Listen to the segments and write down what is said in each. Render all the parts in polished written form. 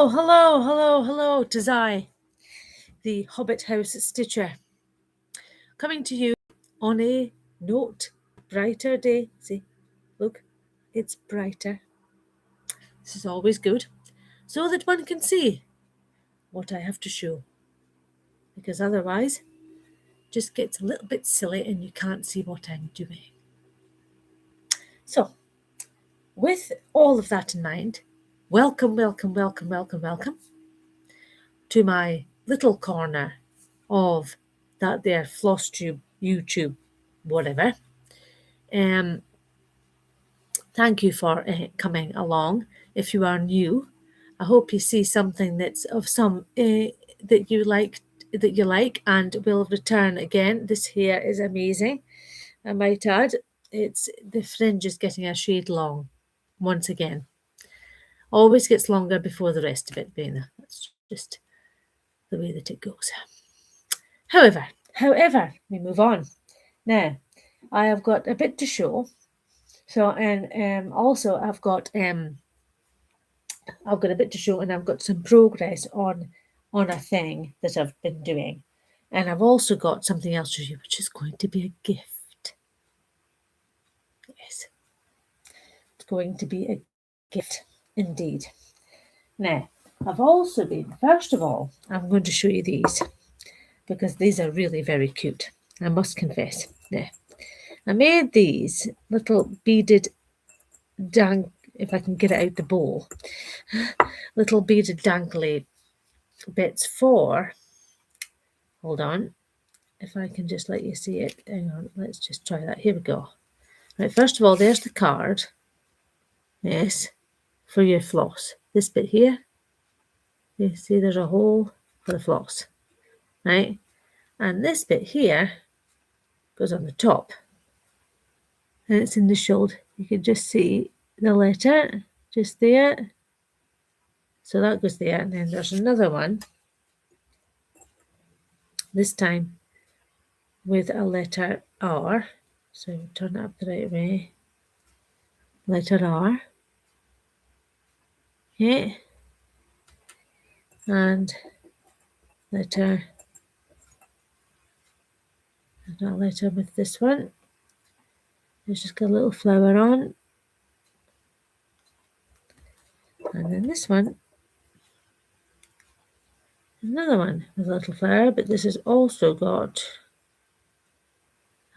Hello, 'tis I, the Hobbit House Stitcher, coming to you on a brighter day. See, look, it's brighter. This is always good, so that one can see what I have to show, because otherwise it just gets a little bit silly and you can't see what I'm doing. So, with all of that in mind, welcome to my little corner of that there floss tube, YouTube, whatever. Thank you for coming along. If you are new, I hope you see something that's of some that you like, and will return again. This hair is amazing. I might add, it's the fringe is getting a shade long once again. Always gets longer before the rest of it, Bina. That's just the way that it goes. However, we move on. Now, I have got a bit to show. So, and also I've got a bit to show, and I've got some progress on a thing that I've been doing, and I've also got something else to show you, which is going to be a gift. Yes, it's going to be a gift indeed. Now, I've also been, first of all, I'm going to show you these because these are really very cute, I must confess. Now, I made these little beaded if I can get it out the bowl, little beaded dangly bits for, hold on, if I can just let you see it. Hang on, let's just try that. Here we go. Right, first of all, there's the card. Yes, for your floss. This bit here, you see there's a hole for the floss, right? And this bit here goes on the top, and it's in the shoulder. You can just see the letter just there. So that goes there, and then there's another one, this time with a letter R. So turn it up the right way. Letter R. Okay. And letter, another letter with this one. It's just got a little flower on. And then this one, another one with a little flower, but this has also got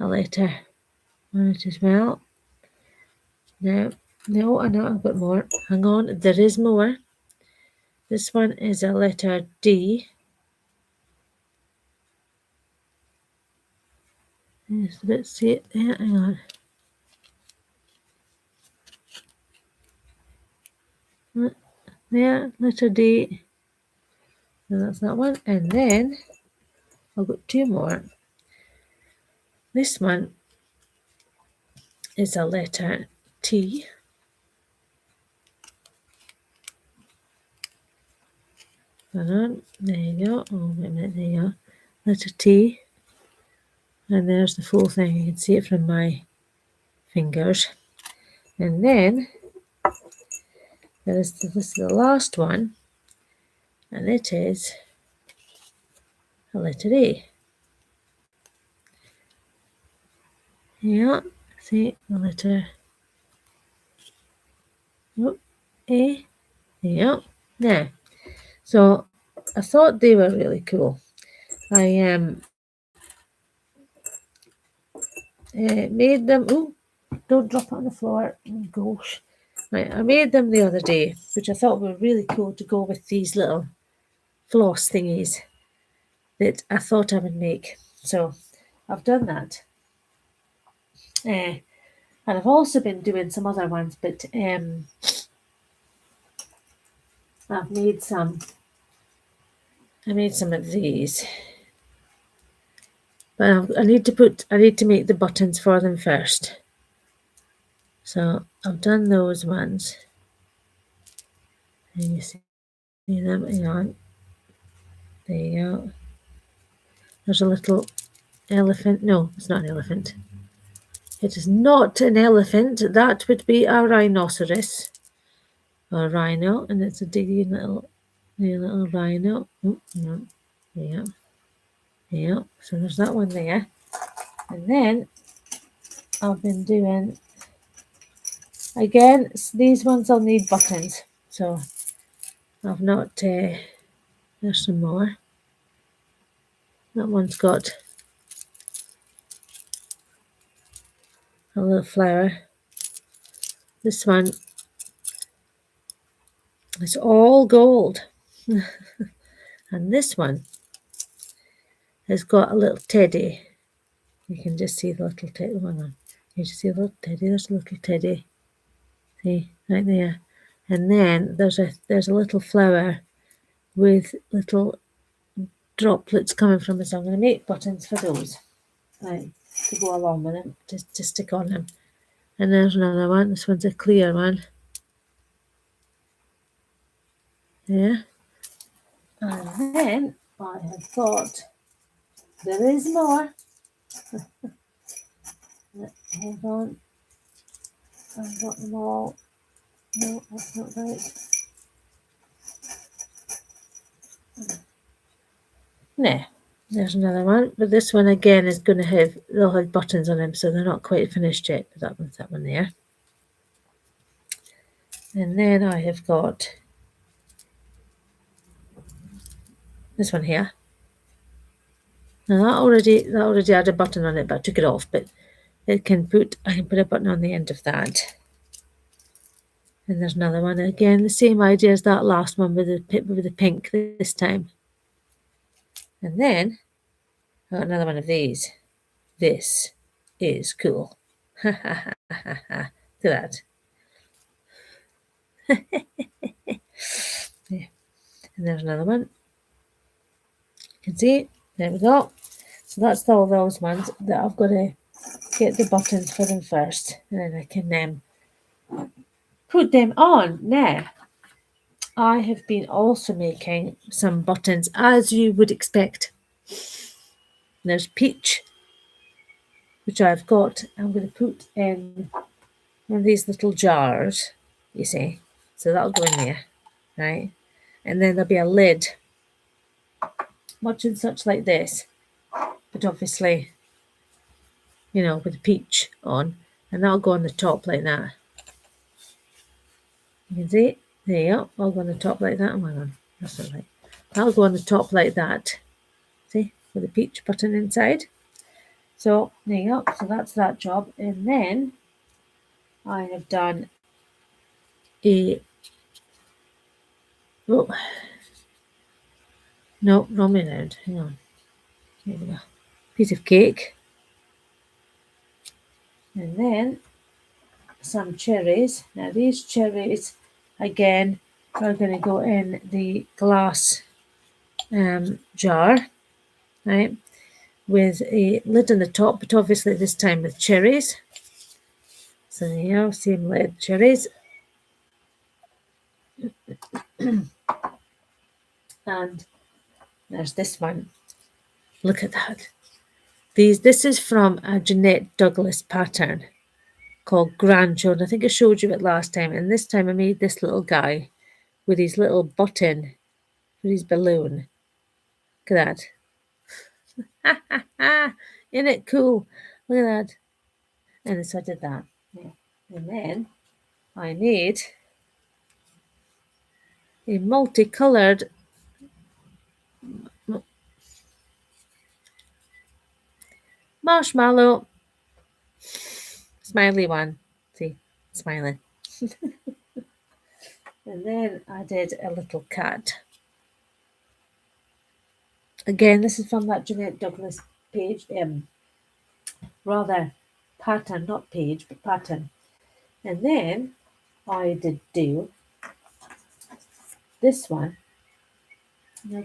a letter on it as well. No, I know I've got more. Hang on, there is more. This one is a letter D. Yes, let's see it there. Hang on. There, letter D. So that's that one. And then I've got two more. This one is a letter T. Hold on. There you go. Oh, wait a minute. There you go. Letter T. And there's the full thing. You can see it from my fingers. And then this is the last one. And it is a letter A. Yeah. See the letter A. Yeah. Now, so I thought they were really cool. I made them. Oh, don't drop it on the floor. Oh, gosh. Right, I made them the other day, which I thought were really cool to go with these little floss thingies that I thought I would make. So I've done that. And I've also been doing some other ones, but I've made some. I made some of these, but I need to make the buttons for them first. So I've done those ones, and you see them. Hang on, there you go. There's a little elephant. No, it's not an elephant. It is not an elephant. That would be a rhinoceros or a rhino, and it's a diggy little The little rhino. Oh, no. Yeah. Yeah. So there's that one there. And then I've been doing, again, these ones will need buttons. So I've not, there's some more. That one's got a little flower. This one is all gold. And this one has got a little teddy. You can just see the little teddy. Hang on. You just see a little teddy. There's a little teddy. See, right there. And then there's a little flower with little droplets coming from it. So I'm going to make buttons for those. Right, to go along with them, to stick on them. And there's another one. This one's a clear one. Yeah. And then I have got, there is more. Hold on. I've got them all. No, that's not right. No, there's another one. But this one again is going to have, they'll have buttons on them, so they're not quite finished yet. But that one there. And then I have got this one here. Now that already had a button on it, but I took it off. But I can put a button on the end of that. And there's another one again, the same idea as that last one with the pink this time. And then I got another one of these. This is cool. Ha ha ha ha ha. Look at that. Yeah. And there's another one. You can see. There we go. So that's all those ones that I've got to get the buttons for them first, and then I can put them on. Now, I have been also making some buttons, as you would expect. There's peach, which I've got. I'm going to put in one of these little jars, you see. So that'll go in there, right? And then there'll be a lid, much and such like this, but obviously, with the peach on, and that'll go on the top like that. You can see, there you go, I'll go on the top like that. Oh my god, that's not right. That'll go on the top like that, see, with the peach button inside. So there you go, so that's that job. And then I have done no, wrong way around, hang on, here we go, piece of cake, and then some cherries. Now these cherries again are going to go in the glass jar, right, with a lid on the top, but obviously this time with cherries. So there you go, same lid, cherries. And there's this one. Look at that. This is from a Jeanette Douglas pattern called Grandchildren. I think I showed you it last time. And this time I made this little guy with his little button for his balloon. Look at that. Isn't it cool? Look at that. And so I did that. Yeah. And then I made a multicolored marshmallow smiley one. See, smiling. And then I did a little cat. Again, this is from that Jeanette Douglas page, rather pattern, not page, but pattern. And then I did do this one. Now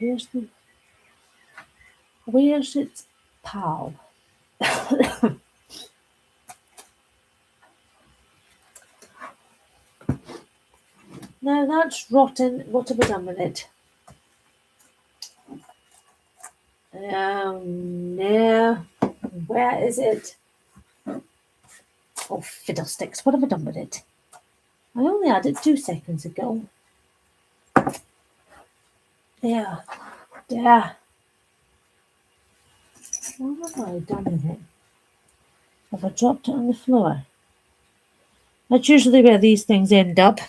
where's its pal? Now that's rotten. What have I done with it? No. Where is it? Oh, fiddlesticks. What have I done with it? I only had it 2 seconds ago. There. There. What have I done with it? Have I dropped it on the floor? That's usually where these things end up,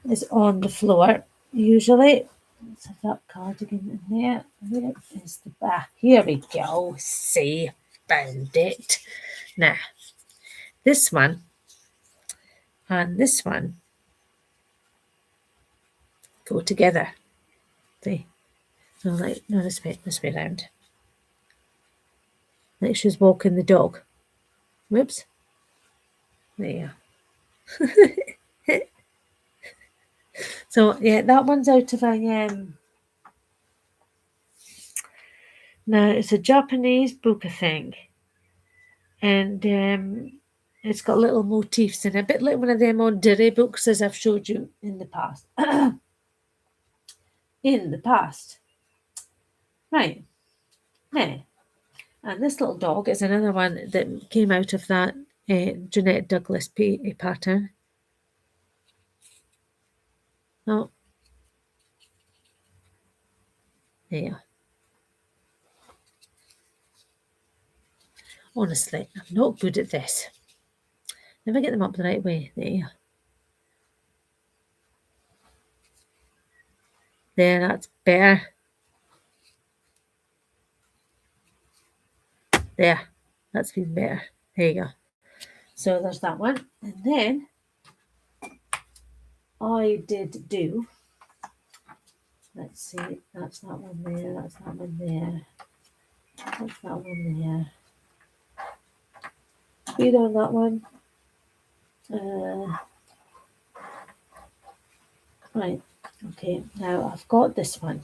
is on the floor, usually. Let's have that cardigan in there. Where is the back? Here we go. See, found it. Now, this one and this one go together. See? So like, no, this way round. Like she's walking the dog. Whoops. There. So yeah, that one's out of a now it's a Japanese book, I think. And it's got little motifs in it, a bit like one of them on Diri books, as I've showed you in the past. In the past. Right. Now, and this little dog is another one that came out of that Jeanette Douglas pattern. Oh, there. Honestly, I'm not good at this. Never get them up the right way. There. There, that's better. There, that's been better. There you go. So there's that one. And then I did do, let's see, that's that one there, that's that one there, that's that one there. Speed on that one. Right, okay, now I've got this one.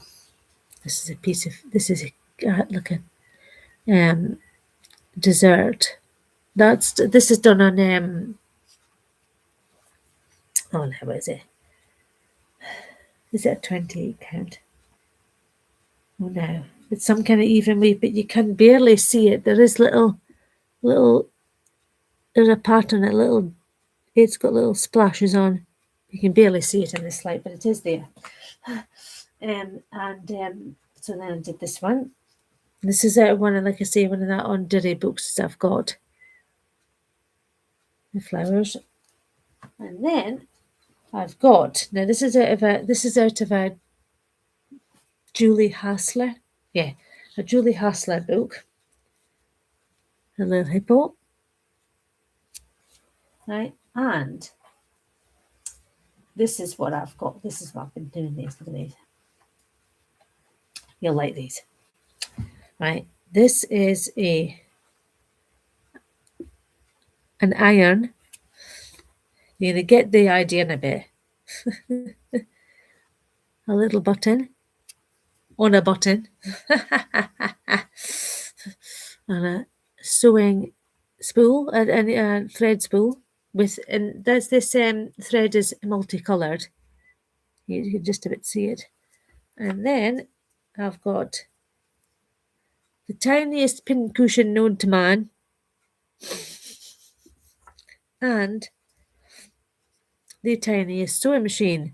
This is a piece of, this is a, like a dessert. This is done on, oh, now is it? Is it a 28 count? Oh no, it's some kind of even weight, but you can barely see it. There is little, there's a pattern, it's got little splashes on. You can barely see it in this light, but it is there. So then I did this one. This is one of, like I say, one of that on Diri books that I've got. The flowers. And then I've got, now this is out of a Julie Hassler. Yeah, a Julie Hassler book. A little hippo. Right, and this is what I've got. This is what I've been doing these. Look at these. You'll like these. Right, this is an iron. You're going to get the idea in a bit. A little button on a button. And a sewing spool and a thread spool with, and that's this thread is multicolored. You can just about see it. And then I've got the tiniest pincushion known to man, and the tiniest sewing machine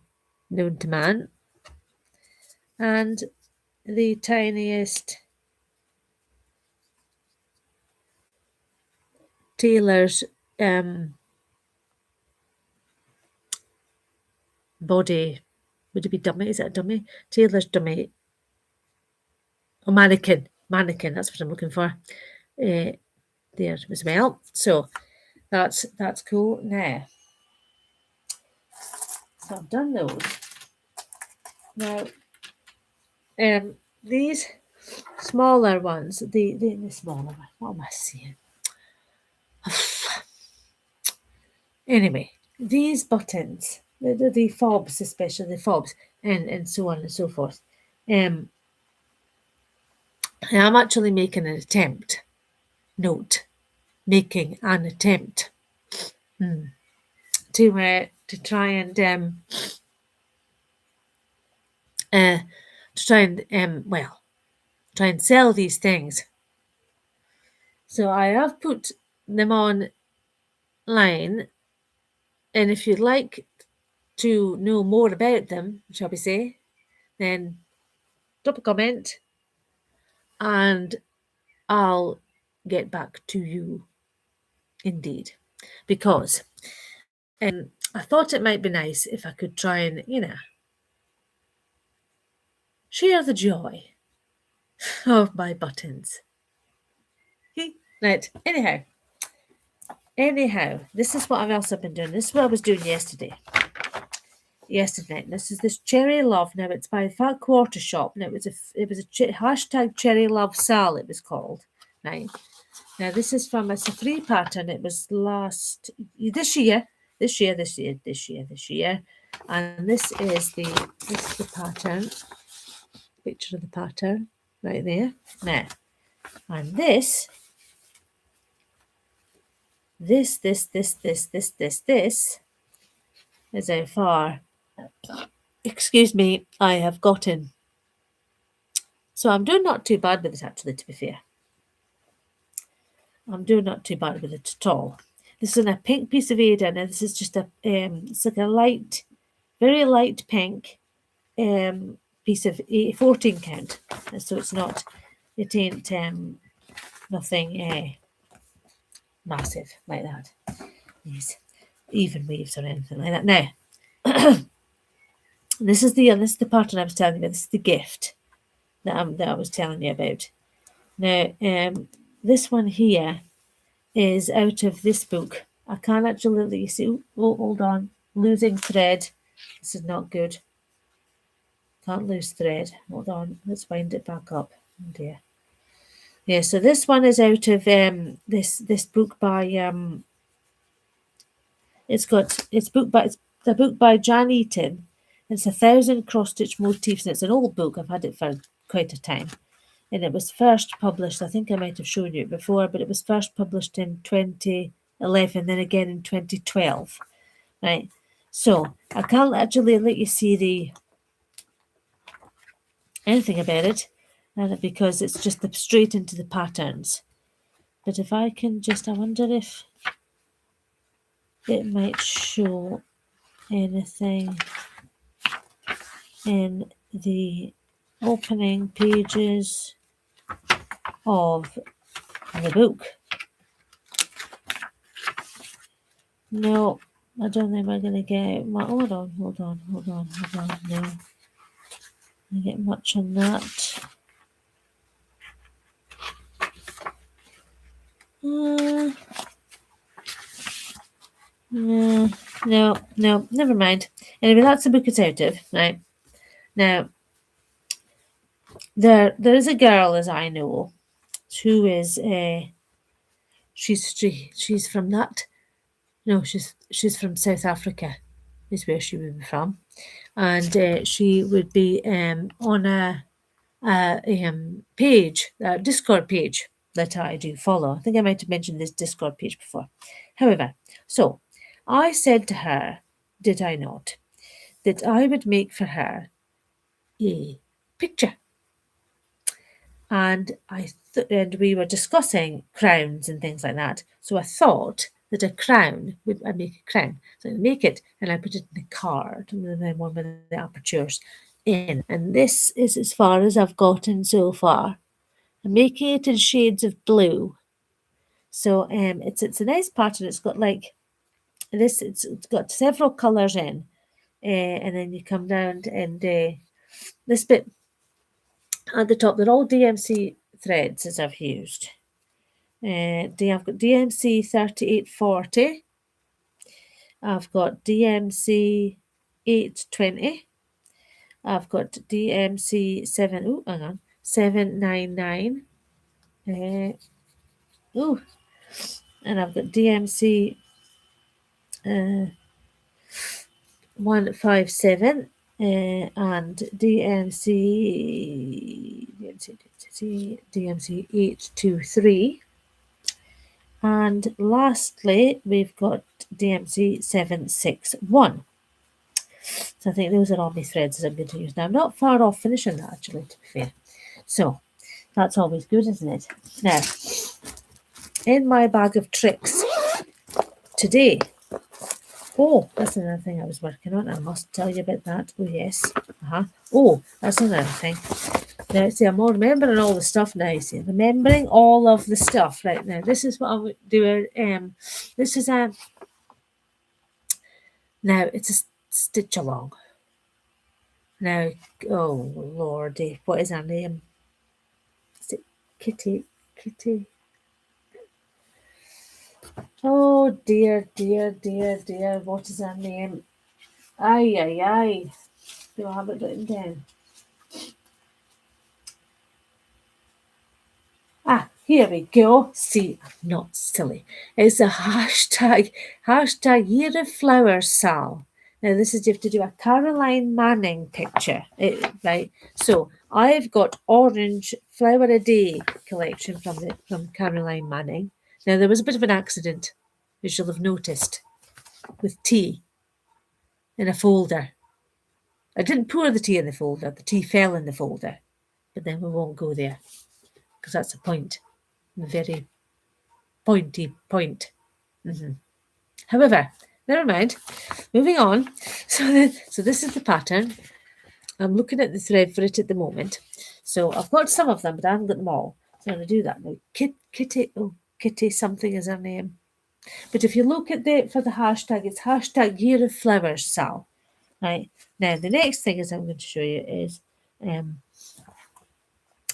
known to man, and the tiniest tailor's body. Would it be dummy? Is that a dummy? Tailor's dummy. A mannequin. Mannequin, that's what I'm looking for. There as well. So that's cool. Now, so I've done those. Now, these smaller ones, the smaller one, what am I saying? Anyway, these buttons, the fobs, especially the fobs, and so on and so forth. I'm actually making an attempt. Note, making an attempt to try and try and sell these things. So I have put them online, and if you'd like to know more about them, shall we say, then drop a comment and I'll get back to you indeed. Because I thought it might be nice if I could try and, share the joy of my buttons. Right, anyhow, this is what I've been doing. This is what I was doing yesterday night. This is this Cherry Love. Now it's by Fat Quarter Shop. Now it was a hashtag Cherry Love Sal. It was called. Right. Now this is from it's a free pattern. It was this year, and this is the pattern. Picture of the pattern right there. Now, and this is how far, excuse me, I have gotten. So I'm doing not too bad with it, actually, to be fair. I'm doing not too bad with it at all. This is in a pink piece of Aida, and this is just it's like a light, very light pink piece of 14 count. So it ain't nothing massive like that. Yes, even waves or anything like that. Now, this is the pattern I was telling you about. This is the gift that I was telling you about. Now, this one here is out of this book. I can't actually let you see. Oh, hold on. Losing thread. This is not good. Can't lose thread. Hold on. Let's wind it back up. Oh dear. Yeah, so this one is out of this book by it's the book by Jan Eaton. It's 1,000 cross-stitch motifs, and it's an old book. I've had it for quite a time. And it was first published, I think I might have shown you it before, but it was first published in 2011, then again in 2012. Right. So I can't actually let you see anything about it, because it's just straight into the patterns. But if I can I wonder if it might show anything in the opening pages of the book. No, I don't think we're going to get hold on. No, I get much on that. No, never mind. Anyway, that's the book it's out of. Right. Now, there is a girl, as I know, who is she's from that. No, she's from South Africa, is where she would be from, and she would be on a page, a Discord page that I do follow. I think I might have mentioned this Discord page before. However, so I said to her, did I not, that I would make for her a picture. And and we were discussing crowns and things like that. So I thought that I'd make a crown. So I'd make it and I put it in a card, and then one with the apertures in. And this is as far as I've gotten so far. I'm making it in shades of blue. So it's a nice pattern. It's got like this. It's got several colours in, and then you come down and this bit at the top. They're all DMC threads as I've used. I've got DMC 3840. I've got DMC 820. I've got DMC 799. And I've got DMC 157 and DMC 823. And lastly, we've got DMC 761. So I think those are all my threads that I'm going to use. Now, I'm not far off finishing that, actually, to be fair. So that's always good, isn't it? Now, in my bag of tricks today, Oh, that's another thing I was working on. I must tell you about that. Oh, yes. Oh, that's another thing. Now, see, I'm all remembering all the stuff now. See, remembering all of the stuff. Right now, this is what I'm doing. This is a. Now, it's a stitch along. Now, oh, lordy, what is her name? Is it Kitty? Kitty? Oh, dear, dear, dear, dear. What is her name? Aye, aye, aye. Do I have it written down? Ah, here we go. See, I'm not silly. It's a hashtag Year of Flowers, Sal. Now, this is you have to do a Caroline Manning picture, right? So I've got orange flower a day collection from Caroline Manning. Now there was a bit of an accident, as you'll have noticed, with tea in a folder. I didn't pour the tea in the folder. The tea fell in the folder, but then we won't go there because that's the point. The very pointy point. However, never mind. Moving on. So this is the pattern. I'm looking at the thread for it at the moment. So I've got some of them, but I haven't got them all. So I'm going to do that now. Kitty something is her name. But if you look at for the hashtag, it's hashtag Year of Flowers, Sal. Right. Now the next thing is I'm going to show you is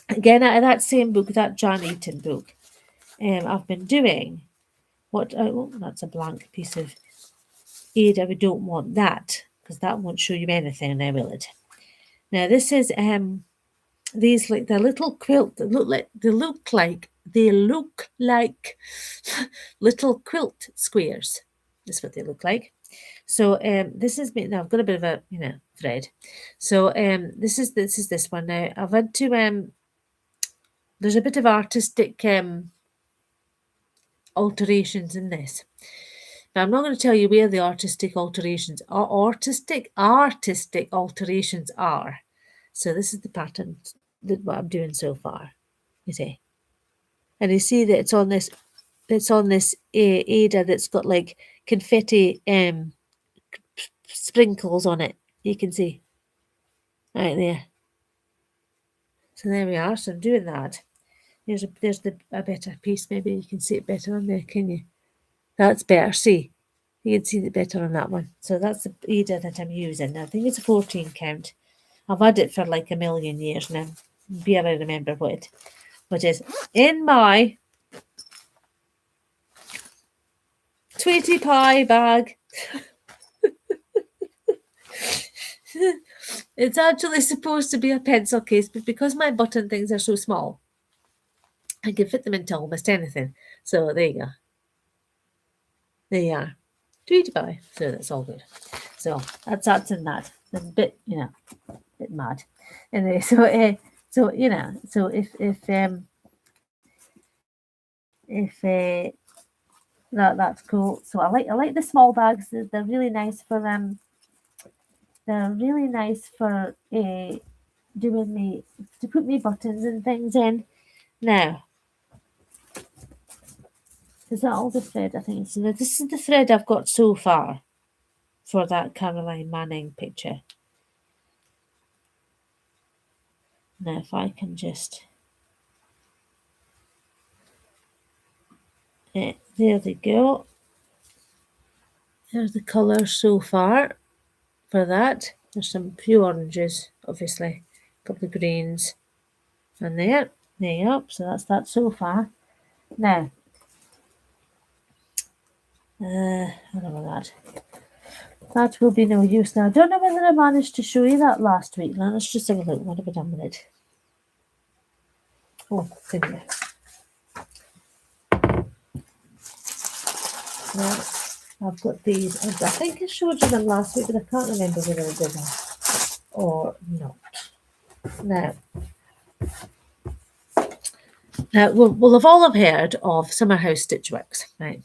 again out of that same book, that Jan Eaton book. I've been doing that's a blank piece of Ada. We don't want that because that won't show you anything now, will it? Now this is these like the little quilt that look like little quilt squares. That's what they look like. So this is me now. I've got a bit of a thread. So this is this one now. I've had to there's a bit of artistic alterations in this. Now I'm not going to tell you where the artistic alterations are. So this is the pattern that what I'm doing so far. You see, and you see that it's on this Ada that's got like confetti sprinkles on it. You can see right there. So there we are. So I'm doing that. There's a better piece. Maybe you can see it better on there, can you? That's better. See, you can see it better on that one. So that's the Ada that I'm using. I think it's a 14 count. I've had it for like a million years now. Barely remember what is in my Tweety Pie bag. It's actually supposed to be a pencil case, but because my button things are so small, I can fit them into almost anything. So there you go. There you are. Tweety Pie. So that's all good. So that's in that. A bit, bit mad. Anyway, so if that's cool. So I like the small bags. They're really nice for doing me to put me buttons and things in. Now, is that all the thread? I think so. This is the thread I've got so far for that Caroline Manning picture. Now, if I can just there they go. There's the colours so far for that. There's some few oranges, obviously, a couple of greens, and there you go. So that's that so far. Now, I don't know that. That will be no use now. I don't know whether I managed to show you that last week. Now let's just have a look. What have I done with it? Oh, it's in here. Now, I've got these. I think I showed you them last week, but I can't remember whether I did them or not. Now, we'll have all heard of Summer House Stitchworks, right?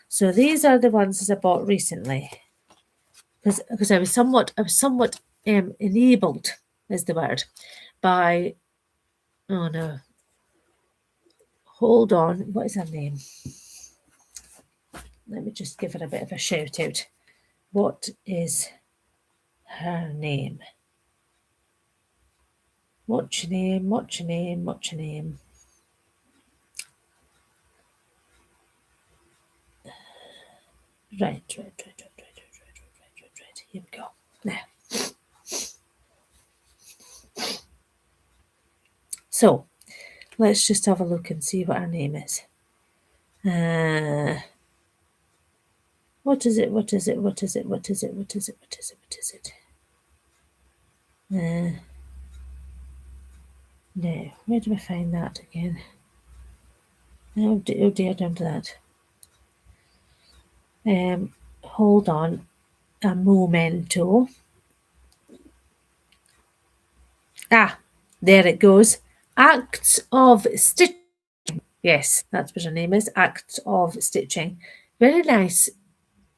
So these are the ones that I bought recently because I was somewhat enabled, is the word, by oh no, hold on, what is her name? Let me just give her a bit of a shout out. What is her name? What's your name? What's your name? What's your name? Right. Here we go. Now. So, let's just have a look and see what her name is. What is it? What is it? What is it? What is it? What is it? What is it? What is it? No. Where do I find that again? Oh dear, down to that. Hold on a momento. Ah, there it goes. Acts of Stitching. Yes, that's what her name is. Acts of Stitching. Very nice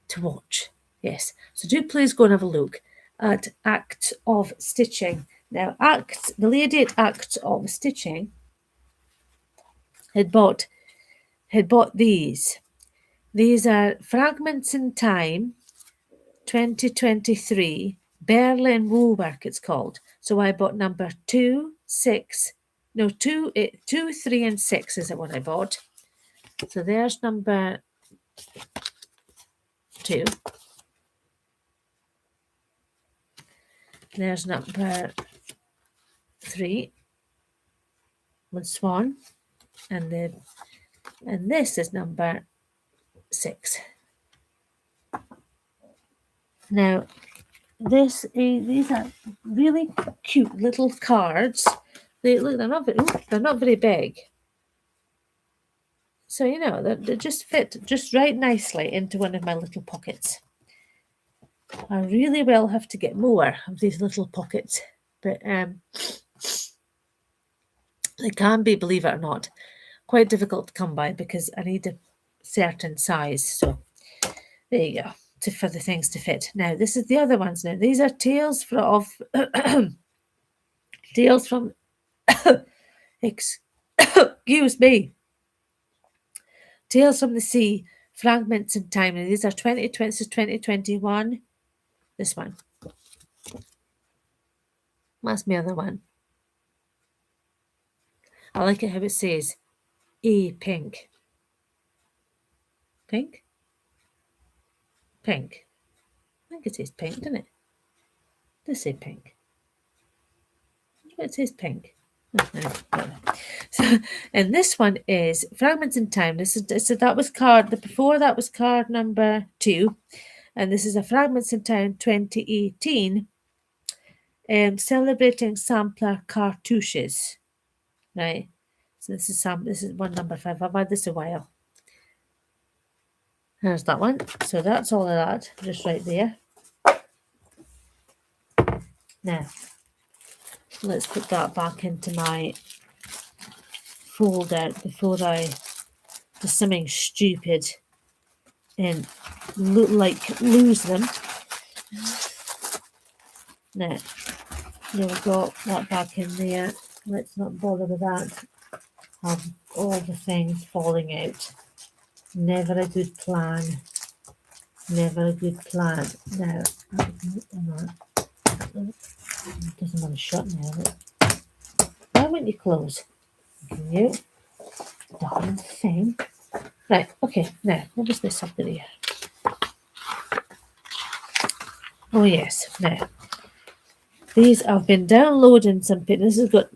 to watch. Yes. So do please go and have a look at Acts of Stitching. Now, the lady at Acts of Stitching had bought these. These are Fragments in Time 2023 Berlin Woolwork, it's called. So I bought number 2, 6, no, 2, 3, and 6 is what I bought. So there's number 2. There's number 3 with Swan, and this is number 6. Now, these are really cute little cards. They're not very big. So they just fit just right nicely into one of my little pockets. I really will have to get more of these little pockets, but they can be, believe it or not, quite difficult to come by because I need a certain size. So there you go, for the things to fit. Now, this is the other ones. Now, these are tales from excuse me, Tales from the Sea, Fragments in Time. And these are 2021. This one. That's my other one. I like it how it says pink. Pink? Pink. I think it says pink, doesn't it? It does say pink. It says pink. So, and this one is Fragments in Time. So that was before that was card number 2. And this is a Fragments in Time 2018. Celebrating sampler cartouches. Right. So this is one number 5. I've had this a while. There's that one. So that's all of that, just right there. Now, let's put that back into my folder before I do something stupid and lose them. Now, we've got that back in there. Let's not bother with that. Have all the things falling out. Never a good plan. Never a good plan. Now, it doesn't want to shut now. Why won't you close? Can you? Darn thing. Right, okay, now, what is this up there? Oh, yes, now. These I've been downloading some. This has got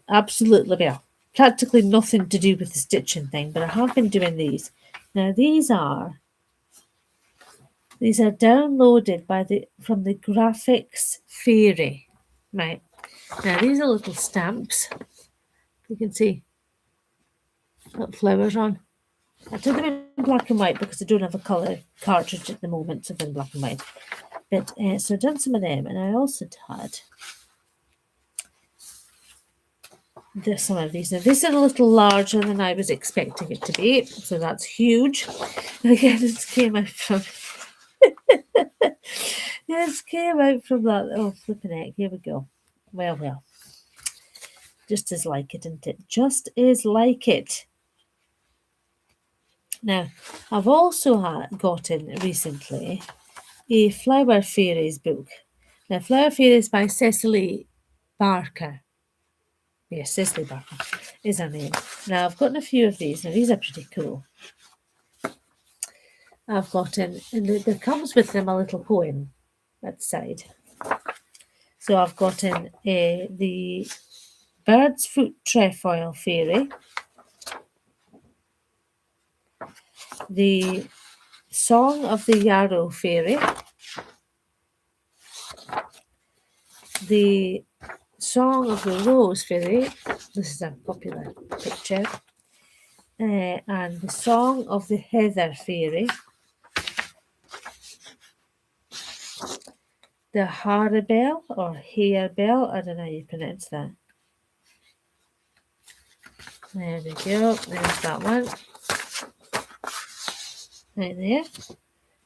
practically nothing to do with the stitching thing, but I have been doing these. Now, these are downloaded from the Graphics Fairy. Right. Now, these are little stamps. You can see got flowers on. I took them in black and white because I don't have a colour cartridge at the moment, so they're in black and white. But so I've done some of them, and I also had some of these. Now, this is a little larger than I was expecting it to be, so that's huge. Again, this came out from that. Oh, flipping heck! Here we go. Well. Just as like it, isn't it? Just as like it. Now, I've also gotten recently a Flower Fairies book. Now, Flower Fairies by Cecily Barker. Yes, Cecily Barker is her name. Now, I've gotten a few of these. Now, these are pretty cool. I've gotten, and there comes with them a little poem at the side. So I've gotten the Bird's Foot Trefoil Fairy, the Song of the Yarrow Fairy, the Song of the Rose Fairy. This is a popular picture. And the Song of the Heather Fairy, the Harebell or Harebell, I don't know how you pronounce that. There we go, there's that one. Right there.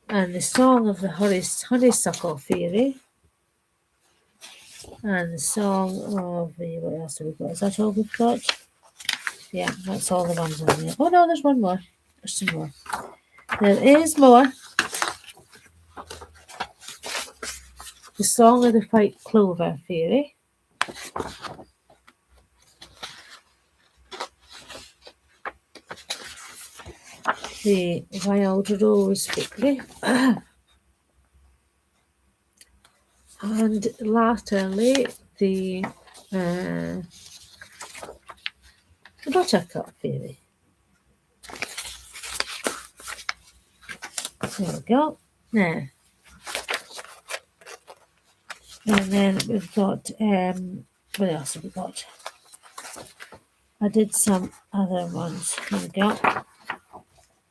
And the Song of the Honeysuckle Fairy. And the Song of the, what else have we got? Is that all we've got? Yeah, that's all the ones on there. Oh no, there's one more. There's some more. There is more. The Song of the White Clover Fairy. The Wild Rose Fairy. And lastly, the Buttercup Fairy. There we go. Now, and then we've got, what else have we got? I did some other ones. Here we go.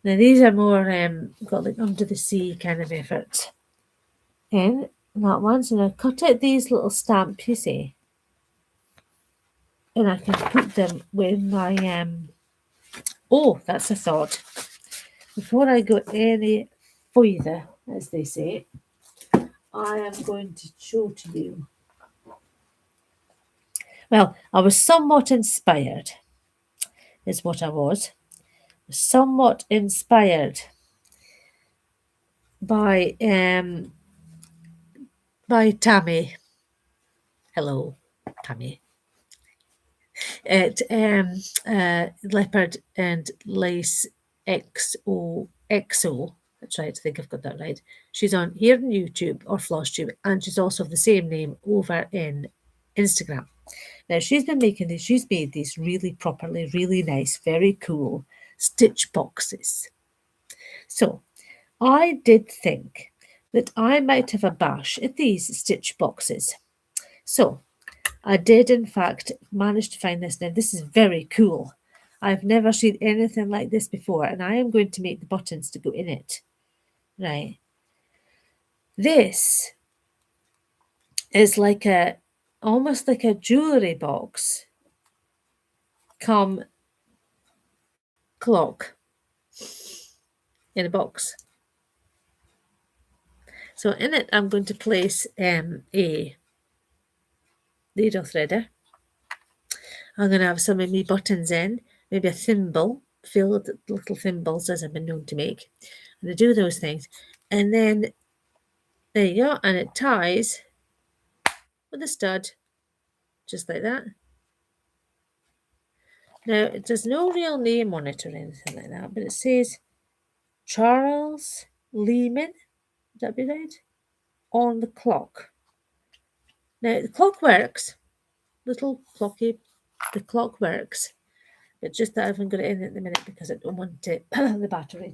Now, these are more, got like under the sea kind of efforts. And that one, so I cut out these little stamps, you see. And I can put them with my, oh, that's a thought. Before I go any further, as they say, I am going to show to you. Well, I was somewhat inspired, is what I was. Somewhat inspired by Tammy. Hello, Tammy. At Leopard and Lace XO. That's right, I think I've got that right. She's on here on YouTube or FlossTube, and she's also of the same name over in Instagram. Now she's been making these, she's made these really properly, really nice, very cool stitch boxes. So I did think that I might have a bash at these stitch boxes. So I did, in fact, manage to find this. Now, this is very cool. I've never seen anything like this before, and I am going to make the buttons to go in it. Right. This is like a, almost like a jewellery box come clock in a box. So in it, I'm going to place a needle threader. I'm going to have some of my buttons in, maybe a thimble, filled little thimbles as I've been known to make. I'm going to do those things. And then there you go. And it ties with a stud, just like that. Now, there's no real name on it or anything like that, but it says Charles Lehman, would that be right? On the clock. Now, the clock works. Little clocky, the clock works. It's just that I haven't got it in at the minute because I don't want it, the battery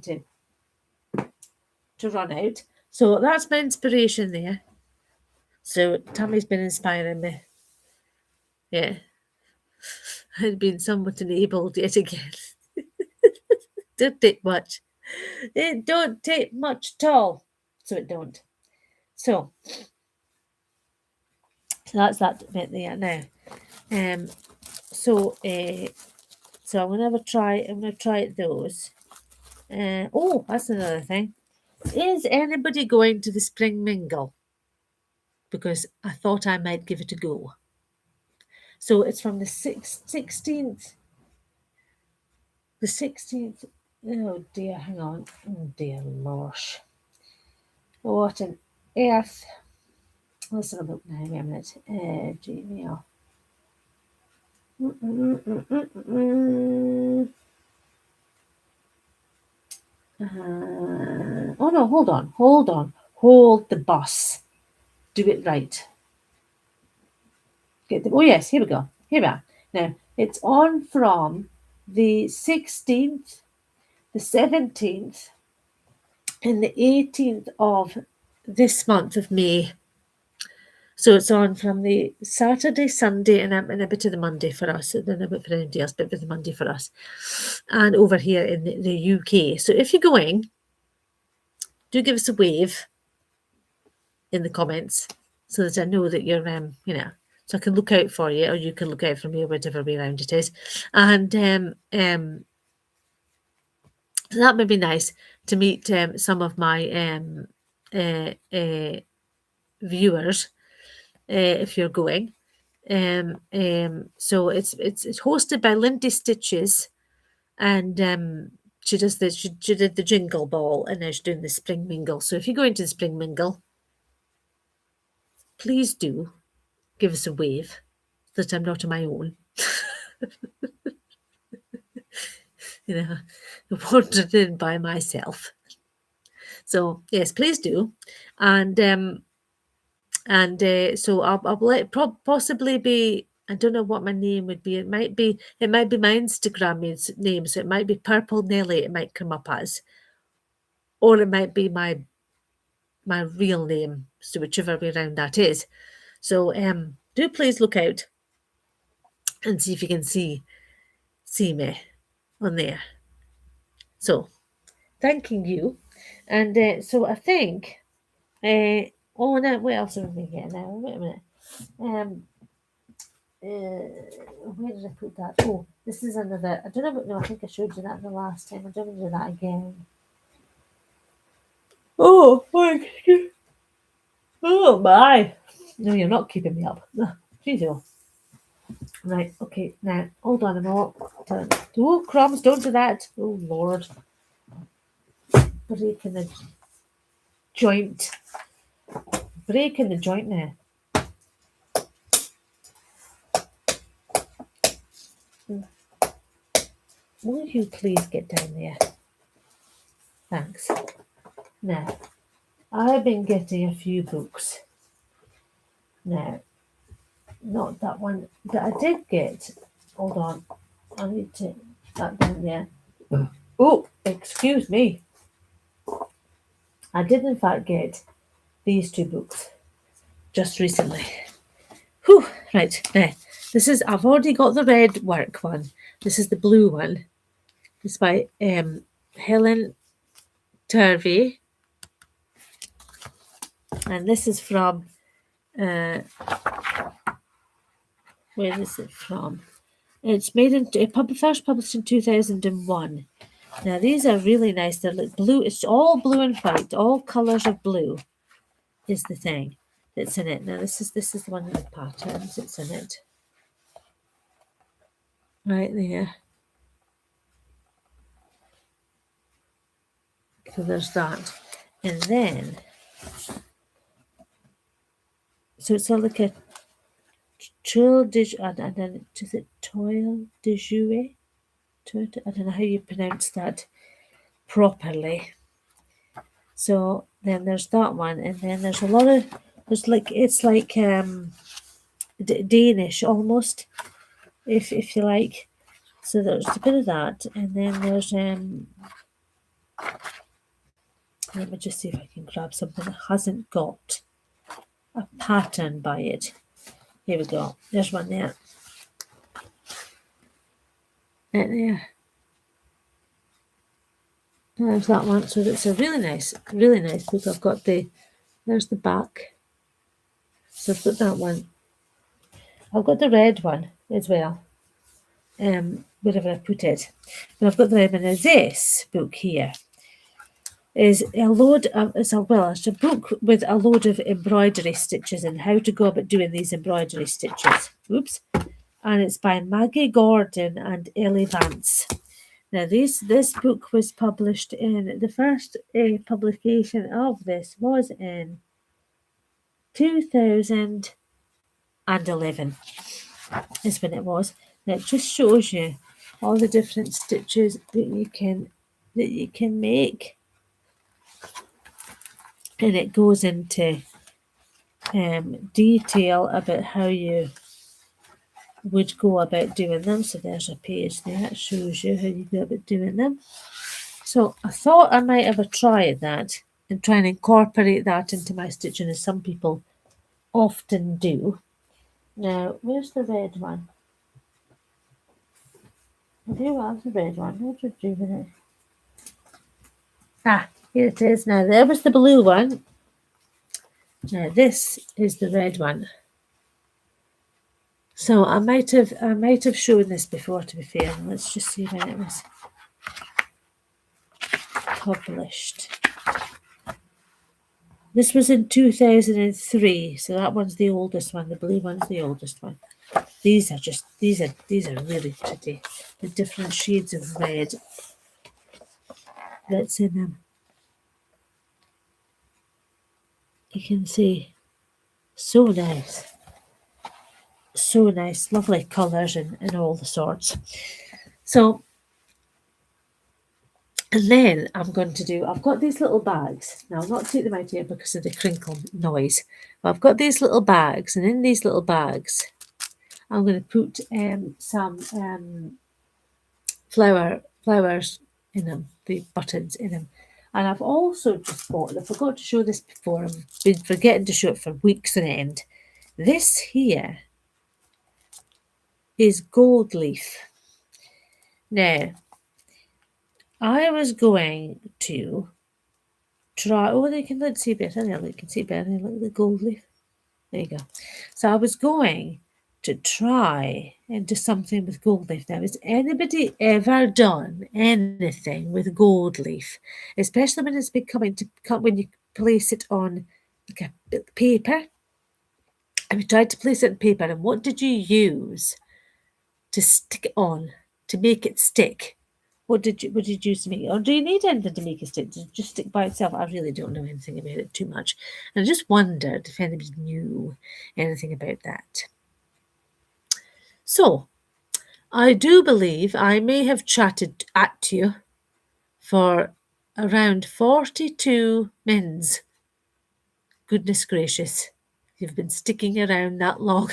to run out. So that's my inspiration there. So Tammy's been inspiring me. Yeah. I've been somewhat enabled yet again. Don't take much. It don't take much at all. So it don't. So that's that bit there now. So I'm gonna try those. Oh, that's another thing. Is anybody going to the spring mingle? Because I thought I might give it a go. So it's from the 16th. The 16th. Oh dear, hang on. Oh dear, losh. What an Earth. Let's have a look now. Wait a minute. Gmail. Oh no, hold on. Hold the bus. Do it right. Oh yes, here we go. Here we are. Now it's on from the 16th, the 17th, and the 18th of this month of May. So it's on from the Saturday, Sunday, and a bit of the Monday for us, and then a bit for anybody else, but with the Monday for us, and over here in the UK. So if you're going, do give us a wave in the comments so that I know that you're, so I can look out for you, or you can look out for me, or whatever way around it is. And so that would be nice to meet some of my viewers if you're going. So it's hosted by Lindy Stitches, and she does the she did the Jingle Ball, and now she's doing the Spring Mingle. So if you go into the Spring Mingle, please do give us a wave so that I'm not on my own. Wandered in by myself. So yes, please do, and so I'll let possibly be. I don't know what my name would be. It might be my Instagram name, so it might be Purple Nelly. It might come up as, or it might be my real name. So whichever way around that is. So do please look out and see if you can see me on there. So thanking you, and so I think. Oh no! What else are we getting now? Wait a minute. Where did I put that? Oh, this is another. I don't know. No, I think I showed you that the last time. I don't want to do that again. Oh my! No, you're not keeping me up. Jeez, right. Okay. Now hold on a minute. Oh crumbs! Don't do that. Oh Lord! Breaking the joint. Breaking the joint now. Will you please get down there? Thanks. Now, I've been getting a few books. Now, not that one that I did get. Hold on. I need to that down there. Oh, excuse me. I did in fact get these two books just recently. Whew, right, now. I've already got the red work one. This is the blue one. It's by Helen Turvey. And this is from where is it from? It's first published in 2001. Now these are really nice. They're like blue. It's all blue and white. All colours of blue is the thing that's in it. Now this is the one of the patterns that's in it. Right there. So there's that. And then so it's all like a toile de jouer? I don't know how you pronounce that properly. So then there's that one, and then there's a lot of it's like Danish almost, if you like. So there's a bit of that, and then there's let me just see if I can grab something that hasn't got a pattern by it. Here we go. There's one there. Right there. There's that one. So it's a really nice book. I've got there's the back. So I've got that one. I've got the red one as well. Wherever I put it. And I've got the red one. Now this book here is a load of, it's a book with a load of embroidery stitches and how to go about doing these embroidery stitches. Oops. And it's by Maggie Gordon and Ellie Vance. Now this book was published in, the first publication of this was in 2011 is when it was. And it just shows you all the different stitches that you can make, and it goes into detail about how you would go about doing them. So there's a page there that shows you how you go about doing them. So I thought I might have a try at that and try and incorporate that into my stitching, as some people often do. Now, where's the red one? I do have the red one. What did I do with it? Ah, here it is. Now, there was the blue one. Now, this is the red one. So I might have shown this before, to be fair. Let's just see when it was published. This was in 2003, so that one's the oldest one. The blue one's the oldest one. These are really pretty. The different shades of red that's in them. You can see, so nice. So nice, lovely colours and all the sorts. So, and then I'm going to do, I've got these little bags. Now, I'll not take them out here because of the crinkle noise. But I've got these little bags, and in these little bags, I'm going to put some flowers in them, the buttons in them. And I've also just bought, and I forgot to show this before, I've been forgetting to show it for weeks on end. This here is gold leaf. Now, I was going to try, let's see better there, you can see better, look at the gold leaf. There you go. So I was going to try and do something with gold leaf. Now, has anybody ever done anything with gold leaf? Especially when it's becoming to cut, when you place it on like a paper. And we tried to place it on paper, and what did you use to stick it on to make it stick? What did you use to make it? Or do you need anything to make it stick? Does it just stick by itself? I really don't know anything about it too much. And I just wondered if anybody knew anything about that. So, I do believe I may have chatted at you for around 42 minutes. Goodness gracious, you've been sticking around that long.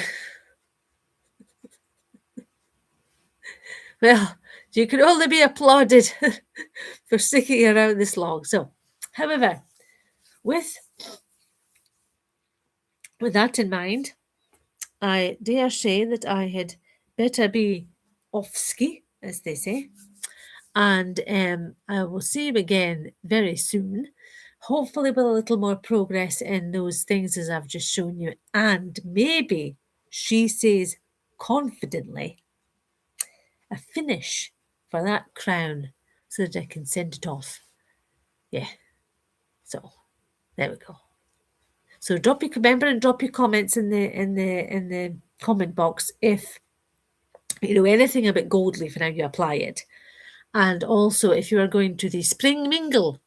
Well, you can only be applauded for sticking around this long. So, however, with that in mind, I dare say that I had better be off ski, as they say. And I will see you again very soon, hopefully with a little more progress in those things as I've just shown you. And maybe, she says confidently, a finish for that crown so that I can send it off. Yeah. So there we go. So drop your comments in the comment box if you know anything about gold leaf and how you apply it. And also if you are going to the spring mingle.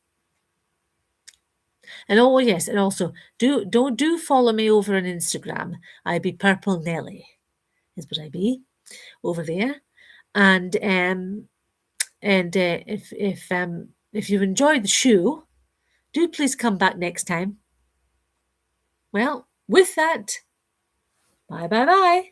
And oh yes, and also do follow me over on Instagram. I be Purple Nelly, is what I be over there. And if you enjoyed the show, do please come back next time. Well, with that, bye.